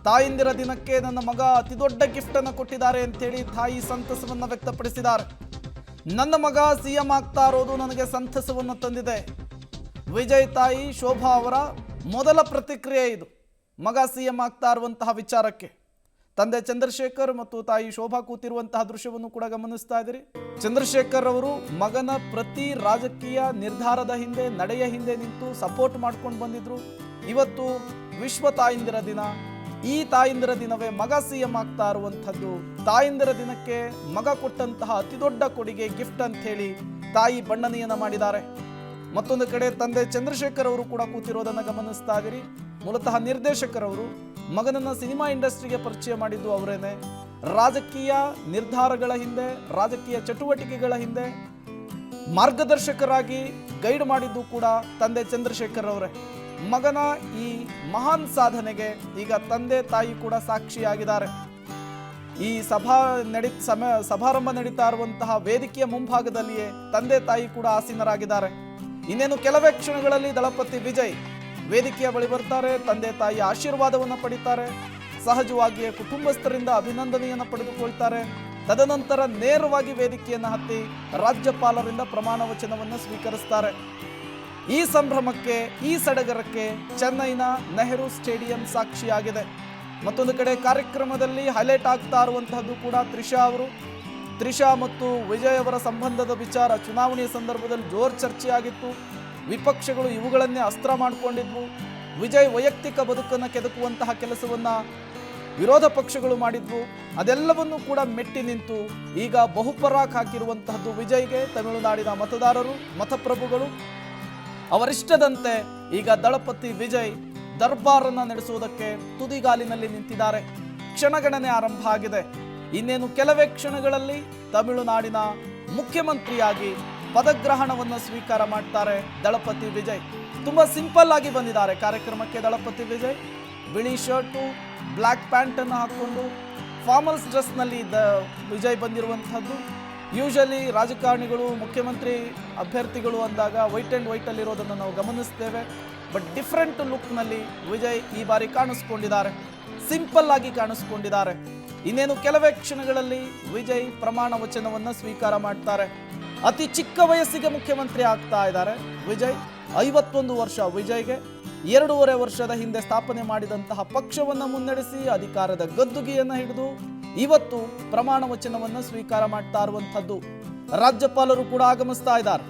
ತಾಯಂದಿರ ದಿನಕ್ಕೆ ನನ್ನ ಮಗ ಅತಿ ದೊಡ್ಡ ಗಿಫ್ಟ್ ಅನ್ನು ಕೊಟ್ಟಿದ್ದಾರೆ ಅಂತೇಳಿ ತಾಯಿ ಸಂತಸವನ್ನು ವ್ಯಕ್ತಪಡಿಸಿದ್ದಾರೆ. ನನ್ನ ಮಗ ಸಿಎಂ ಆಗ್ತಾ ಇರೋದು ನನಗೆ ಸಂತಸವನ್ನು ತಂದಿದೆ. ವಿಜಯ್ ತಾಯಿ ಶೋಭಾ ಅವರ ಮೊದಲ ಪ್ರತಿಕ್ರಿಯೆ ಇದು, ಮಗ ಸಿಎಂ ಆಗ್ತಾ ಇರುವಂತಹ ವಿಚಾರಕ್ಕೆ. ತಂದೆ ಚಂದ್ರಶೇಖರ್ ಮತ್ತು ತಾಯಿ ಶೋಭಾ ಕೂತಿರುವಂತಹ ದೃಶ್ಯವನ್ನು ಕೂಡ ಗಮನಿಸ್ತಾ ಇದ್ದೀರಿ. ಚಂದ್ರಶೇಖರ್ ಅವರು ಮಗನ ಪ್ರತಿ ರಾಜಕೀಯ ನಿರ್ಧಾರದ ಹಿಂದೆ, ನಡೆಯ ಹಿಂದೆ ನಿಂತು ಸಪೋರ್ಟ್ ಮಾಡ್ಕೊಂಡು ಬಂದಿದ್ರು. ಇವತ್ತು ವಿಶ್ವ ತಾಯಂದಿರ ದಿನ. ಈ ತಾಯಂದಿರ ದಿನವೇ ಮಗ ಸಿಎಂ ಆಗ್ತಾ ಇರುವಂಥದ್ದು. ತಾಯಂದಿರ ದಿನಕ್ಕೆ ಮಗ ಕೊಟ್ಟಂತಹ ಅತಿ ದೊಡ್ಡ ಕೊಡುಗೆ ಗಿಫ್ಟ್ ಅಂತ ಹೇಳಿ ತಾಯಿ ಬಣ್ಣನೆಯನ್ನ ಮಾಡಿದ್ದಾರೆ. ಮತ್ತೊಂದು ಕಡೆ ತಂದೆ ಚಂದ್ರಶೇಖರ್ ಅವರು ಕೂಡ ಕೂತಿರೋದನ್ನು ಗಮನಿಸ್ತಾ ಇದ್ದೀರಿ. ಮೂಲತಃ ನಿರ್ದೇಶಕರವರು ಮಗನನ್ನ ಸಿನಿಮಾ ಇಂಡಸ್ಟ್ರಿಗೆ ಪರಿಚಯ ಮಾಡಿದ್ದು ಅವರೇನೆ. ರಾಜಕೀಯ ನಿರ್ಧಾರಗಳ ಹಿಂದೆ, ರಾಜಕೀಯ ಚಟುವಟಿಕೆಗಳ ಹಿಂದೆ ಮಾರ್ಗದರ್ಶಕರಾಗಿ ಗೈಡ್ ಮಾಡಿದ್ದು ಕೂಡ ತಂದೆ ಚಂದ್ರಶೇಖರ್ ಅವರೇ. ಮಗನ ಈ ಮಹಾನ್ ಸಾಧನೆಗೆ ಈಗ ತಂದೆ ತಾಯಿ ಕೂಡ ಸಾಕ್ಷಿಯಾಗಿದ್ದಾರೆ. ಈ ಸಮಾರಂಭ ನಡೀತಾ ಇರುವಂತಹ ವೇದಿಕೆಯ ಮುಂಭಾಗದಲ್ಲಿಯೇ ತಂದೆ ತಾಯಿ ಕೂಡ ಆಸೀನರಾಗಿದ್ದಾರೆ. ಇನ್ನೇನು ಕೆಲವೇ ಕ್ಷಣಗಳಲ್ಲಿ ದಳಪತಿ ವಿಜಯ್ ವೇದಿಕೆಯ ಬಳಿ ಬರ್ತಾರೆ. ತಂದೆ ತಾಯಿ ಆಶೀರ್ವಾದವನ್ನು ಪಡಿತಾರೆ. ಸಹಜವಾಗಿಯೇ ಕುಟುಂಬಸ್ಥರಿಂದ ಅಭಿನಂದನೆಯನ್ನು ಪಡೆದುಕೊಳ್ತಾರೆ. ತದನಂತರ ನೇರವಾಗಿ ವೇದಿಕೆಯನ್ನು ಹತ್ತಿ ರಾಜ್ಯಪಾಲರಿಂದ ಪ್ರಮಾಣ ವಚನವನ್ನು ಸ್ವೀಕರಿಸ್ತಾರೆ. ಈ ಸಂಭ್ರಮಕ್ಕೆ, ಈ ಸಡಗರಕ್ಕೆ ಚೆನ್ನೈನ ನೆಹರು ಸ್ಟೇಡಿಯಂ ಸಾಕ್ಷಿಯಾಗಿದೆ. ಮತ್ತೊಂದು ಕಡೆ ಕಾರ್ಯಕ್ರಮದಲ್ಲಿ ಹೈಲೈಟ್ ಆಗ್ತಾ ಇರುವಂತಹದ್ದು ಕೂಡ ತ್ರಿಷಾ ಅವರು. ತ್ರಿಷಾ ಮತ್ತು ವಿಜಯ್ ಅವರ ಸಂಬಂಧದ ವಿಚಾರ ಚುನಾವಣೆಯ ಸಂದರ್ಭದಲ್ಲಿ ಜೋರು ಚರ್ಚೆಯಾಗಿತ್ತು. ವಿಪಕ್ಷಗಳು ಇವುಗಳನ್ನೇ ಅಸ್ತ್ರ ಮಾಡಿಕೊಂಡಿದ್ವು. ವಿಜಯ್ ವೈಯಕ್ತಿಕ ಬದುಕನ್ನು ಕೆದಕುವಂತಹ ಕೆಲಸವನ್ನ ವಿರೋಧ ಪಕ್ಷಗಳು ಮಾಡಿದ್ವು. ಅದೆಲ್ಲವನ್ನೂ ಕೂಡ ಮೆಟ್ಟಿ ನಿಂತು ಈಗ ಬಹುಪರಾಕ್ ಹಾಕಿರುವಂತಹದ್ದು ವಿಜಯ್ಗೆ ತಮಿಳುನಾಡಿನ ಮತದಾರರು, ಮತಪ್ರಭುಗಳು. ಅವರಿಷ್ಟದಂತೆ ಈಗ ದಳಪತಿ ವಿಜಯ್ ದರ್ಬಾರನ್ನು ನಡೆಸುವುದಕ್ಕೆ ತುದಿಗಾಲಿನಲ್ಲಿ ನಿಂತಿದ್ದಾರೆ. ಕ್ಷಣಗಣನೆ ಆರಂಭ ಆಗಿದೆ. ಇನ್ನೇನು ಕೆಲವೇ ಕ್ಷಣಗಳಲ್ಲಿ ತಮಿಳುನಾಡಿನ ಮುಖ್ಯಮಂತ್ರಿಯಾಗಿ ಪದಗ್ರಹಣವನ್ನು ಸ್ವೀಕಾರ ಮಾಡ್ತಾರೆ ದಳಪತಿ ವಿಜಯ್. ತುಂಬಾ ಸಿಂಪಲ್ ಆಗಿ ಬಂದಿದ್ದಾರೆ ಕಾರ್ಯಕ್ರಮಕ್ಕೆ ದಳಪತಿ ವಿಜಯ್. ಬಿಳಿ ಶರ್ಟು, ಬ್ಲ್ಯಾಕ್ ಪ್ಯಾಂಟ್ ಅನ್ನು ಹಾಕೊಂಡು ಫಾರ್ಮಲ್ಸ್ ಡ್ರೆಸ್ನಲ್ಲಿ ವಿಜಯ್ ಬಂದಿರುವಂಥದ್ದು. ಯೂಶಲಿ ರಾಜಕಾರಣಿಗಳು, ಮುಖ್ಯಮಂತ್ರಿ ಅಭ್ಯರ್ಥಿಗಳು ಅಂದಾಗ ವೈಟ್ ಆ್ಯಂಡ್ ವೈಟಲ್ಲಿ ಇರೋದನ್ನು ನಾವು ಗಮನಿಸ್ತೇವೆ. ಬಟ್ ಡಿಫ್ರೆಂಟ್ ಲುಕ್ನಲ್ಲಿ ವಿಜಯ್ ಈ ಬಾರಿ ಕಾಣಿಸ್ಕೊಂಡಿದ್ದಾರೆ. ಸಿಂಪಲ್ ಆಗಿ ಕಾಣಿಸ್ಕೊಂಡಿದ್ದಾರೆ. ಇನ್ನೇನು ಕೆಲವೇ ಕ್ಷಣಗಳಲ್ಲಿ ವಿಜಯ್ ಪ್ರಮಾಣ ವಚನವನ್ನು ಸ್ವೀಕಾರ ಮಾಡ್ತಾರೆ. ಅತಿ ಚಿಕ್ಕ ವಯಸ್ಸಿಗೆ ಮುಖ್ಯಮಂತ್ರಿ ಆಗ್ತಾ ಇದ್ದಾರೆ ವಿಜಯ್. 51 ವರ್ಷ ವಿಜಯ್ಗೆ. 2.5 ವರ್ಷದ ಹಿಂದೆ ಸ್ಥಾಪನೆ ಮಾಡಿದಂತಹ ಪಕ್ಷವನ್ನು ಮುನ್ನಡೆಸಿ ಅಧಿಕಾರದ ಗದ್ದುಗೆಯನ್ನು ಹಿಡಿದು ಇವತ್ತು ಪ್ರಮಾಣ ವಚನವನ್ನು ಸ್ವೀಕಾರ ಮಾಡ್ತಾ ಇರುವಂಥದ್ದು. ರಾಜ್ಯಪಾಲರು ಕೂಡ ಆಗಮಿಸ್ತಾ ಇದ್ದಾರೆ.